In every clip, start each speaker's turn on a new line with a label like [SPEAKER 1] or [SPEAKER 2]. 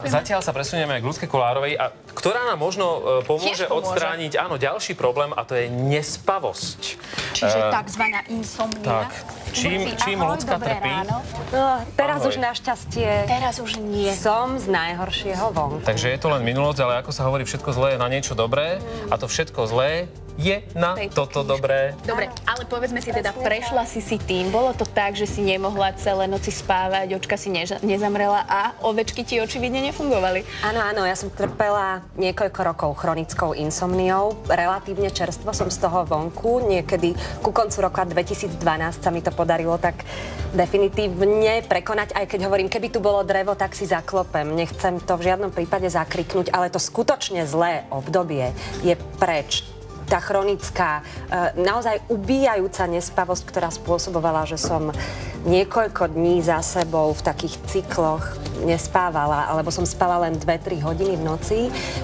[SPEAKER 1] Zatiaľ sa presunieme k ľudskej Kolárovej, ktorá nám možno pomôže odstrániť ďalší problém, a to je nespavosť.
[SPEAKER 2] Čiže takzvaná insomnia.
[SPEAKER 1] Tak. Čím ľudská trpí?
[SPEAKER 3] Teraz už našťastie som z najhoršieho vonku.
[SPEAKER 1] Takže je to len minulosť, ale ako sa hovorí, všetko zlé je na niečo dobré a to všetko zlé je na toto dobré.
[SPEAKER 2] Dobre, ale povedzme si teda, prešla si tým. Bolo to tak, že si nemohla celé noci spávať, očka si nezamrela a ovečky ti očividne nefungovali.
[SPEAKER 3] Áno, ja som trpela niekoľko rokov chronickou insomniou. Relatívne čerstvo som z toho vonku. Niekedy ku koncu roka 2012 sa mi to podarilo tak definitívne prekonať, aj keď hovorím, keby tu bolo drevo, tak si zaklopem. Nechcem to v žiadnom prípade zakriknúť, ale to skutočne zlé obdobie je preč. Tá chronická, naozaj ubíjajúca nespavosť, ktorá spôsobovala, že som niekoľko dní za sebou v takých cykloch nespávala, alebo som spala len 2-3 hodiny v noci.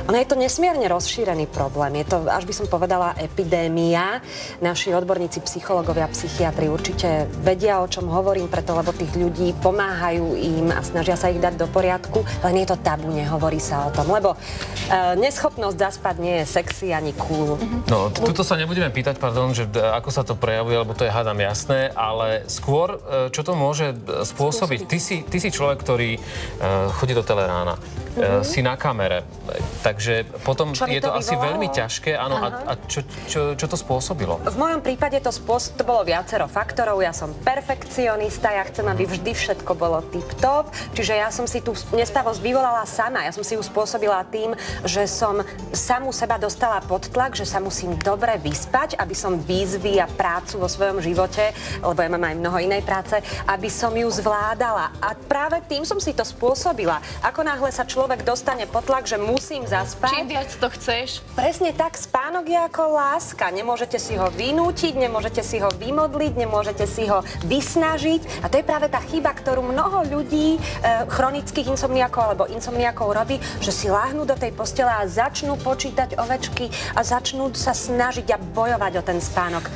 [SPEAKER 3] Ono je to nesmierne rozšírený problém. Je to, až by som povedala, epidémia. Naši odborníci, psychológovia, psychiatri určite vedia, o čom hovorím, preto, lebo tých ľudí pomáhajú im a snažia sa ich dať do poriadku, len je to tabu, nehovorí sa o tom, lebo neschopnosť zaspať nie je sexy ani cool.
[SPEAKER 1] No, tuto sa nebudeme pýtať, že ako sa to prejavuje, lebo to je, hádam, jasné, ale skôr, čo to môže spôsobiť? Ty si človek, ktorý chodí do telerána, si na kamere, takže potom je to asi veľmi ťažké. Áno, a čo to spôsobilo?
[SPEAKER 3] V mojom prípade to bolo viacero faktorov. Ja som perfekcionista, ja chcem, aby vždy všetko bolo tip-top, čiže ja som si tú nespavosť vyvolala sama. Ja som si ju spôsobila tým, že som samú seba dostala pod tlak, že sa musím dobre vyspať, aby som výzvy a prácu vo svojom živote, lebo ja mám aj mnoho inej práce, aby som ju zvládala. A práve tým som si to spôsobila. Ako náhle sa človek dostane pod tlak, že musím zaspať.
[SPEAKER 2] Čím viac to chceš?
[SPEAKER 3] Presne tak, spánok je ako láska. Nemôžete si ho vynútiť, nemôžete si ho vymodliť, nemôžete si ho vysnažiť. A to je práve tá chyba, ktorú mnoho ľudí, chronických insomniakov alebo insomniakov robí, že si láhnú do tej postele a začnú počítať ovečky a začnú sa snažiť a bojovať o ten spánok.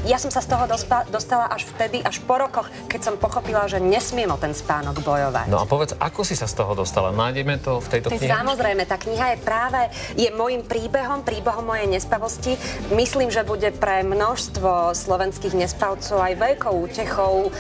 [SPEAKER 3] Ja som sa z toho dostala až vtedy, až po rokoch, keď som pochopila, že nesmiem o ten spánok bojovať.
[SPEAKER 1] No a povedz, ako si sa z toho dostala? Nájdeme to v tejto knihe?
[SPEAKER 3] Samozrejme, tá kniha je môjim príbehom mojej nespavosti. Myslím, že bude pre množstvo slovenských nespavcov aj veľkou útechou,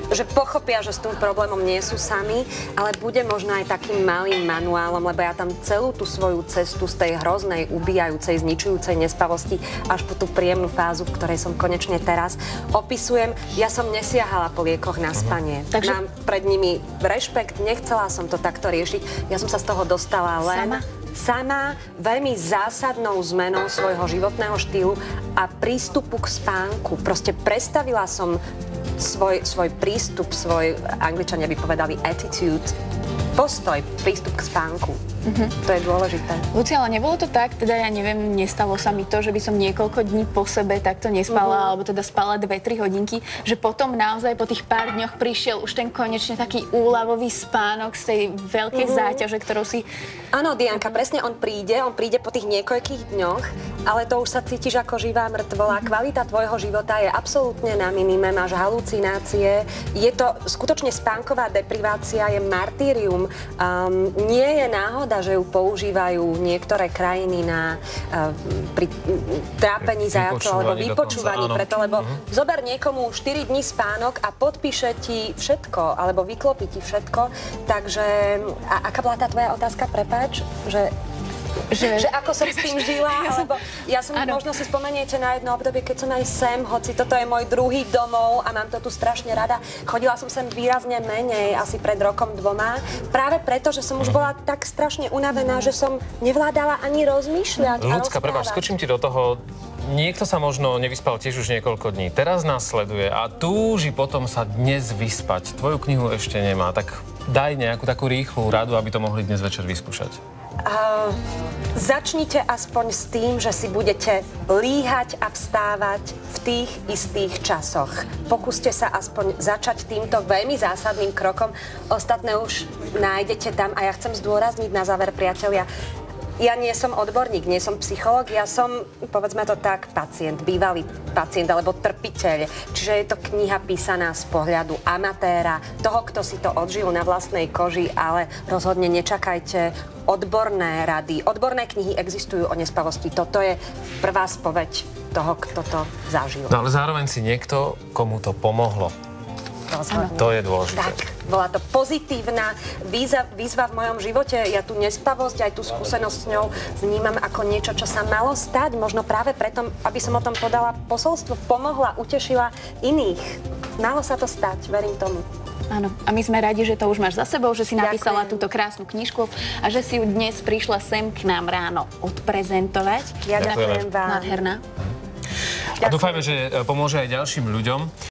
[SPEAKER 3] že pochopia, že s tým problémom nie sú sami, ale bude možno aj takým malým manuálom, lebo ja tam celú tú svoju cestu z tej hroznej, ubíjajúcej, zničujúcej nespavosti až po tú príjemnú fázu, v ktorej som konečne teraz, opisujem. Ja som nesiahala po liekoch na spanie. Takže mám pred nimi rešpekt, nechcela som to takto riešiť. Ja som sa z toho dostala len sama veľmi zásadnou zmenou svojho životného štýlu a prístupu k spánku. Proste prestavila som svoj prístup, Angličania by povedali attitude, postoj, prístup k spánku. To je dôležité.
[SPEAKER 2] Lucia, ale nebolo to tak, teda ja neviem, nestalo sa mi to, že by som niekoľko dní po sebe takto nespala, alebo teda spala 2-3 hodinky, že potom naozaj po tých pár dňoch prišiel už ten konečne taký úľavový spánok z tej veľkej záťaže, ktorou si...
[SPEAKER 3] Áno, Dianka, presne on príde po tých niekoľkých dňoch, ale to už sa cítiš ako živá mŕtvola. Kvalita tvojho života je absolútne na minime, máš halucinácie. Je to skutočne spánková deprivácia, je martýrium. Nie je náhoda, že ju používajú niektoré krajiny pri trápení zajacov alebo vypočúvaní. Lebo zober niekomu 4 dní spánok a podpíše ti všetko, alebo vyklopí ti všetko. Takže, a aká bola tá tvoja otázka, prepáč? Že ako som s tým žila, alebo ja som, možno si spomeniete na jedno obdobie, keď som aj sem, hoci toto je môj druhý domov a mám to tu strašne rada. Chodila som sem výrazne menej, asi pred rokom, 2, práve preto, že som už bola tak strašne unavená, že som nevládala ani rozmýšľať.
[SPEAKER 1] Ľudská, prepáč, skočím ti do toho. Niekto sa možno nevyspal tiež už niekoľko dní. Teraz nás sleduje a túži potom sa dnes vyspať. Tvoju knihu ešte nemá, tak daj nejakú takú rýchlu radu, aby to mohli dnes večer vyskúšať.
[SPEAKER 3] Začnite aspoň s tým, že si budete líhať a vstávať v tých istých časoch. Pokúste sa aspoň začať týmto veľmi zásadným krokom. Ostatné už nájdete tam a ja chcem zdôrazniť na záver, priatelia, Ja nie som odborník, nie som psychológ, ja som, povedzme to tak, pacient, bývalý pacient alebo trpiteľ. Čiže je to kniha písaná z pohľadu amatéra, toho, kto si to odžil na vlastnej koži, ale rozhodne nečakajte odborné rady. Odborné knihy existujú o nespavosti. Toto je prvá spoveď toho, kto to zažil.
[SPEAKER 1] No ale zároveň si niekto, komu to pomohlo.
[SPEAKER 3] Rozhodne.
[SPEAKER 1] To je dôležité.
[SPEAKER 3] Tak, bola to pozitívna výzva v mojom živote. Ja tú nespavosť, aj tú skúsenosť s ňou vnímam ako niečo, čo sa malo stať. Možno práve preto, aby som o tom podala posolstvo, pomohla, utešila iných. Malo sa to stať, verím tomu.
[SPEAKER 2] Áno, a my sme radi, že to už máš za sebou, že si napísala
[SPEAKER 3] Ďakujem.
[SPEAKER 2] túto krásnu knižku a že si ju dnes prišla sem k nám ráno odprezentovať.
[SPEAKER 3] Ja ďakujem vám.
[SPEAKER 2] Nádherná.
[SPEAKER 1] A dúfajme, že pomôže aj ďalším ľuďom.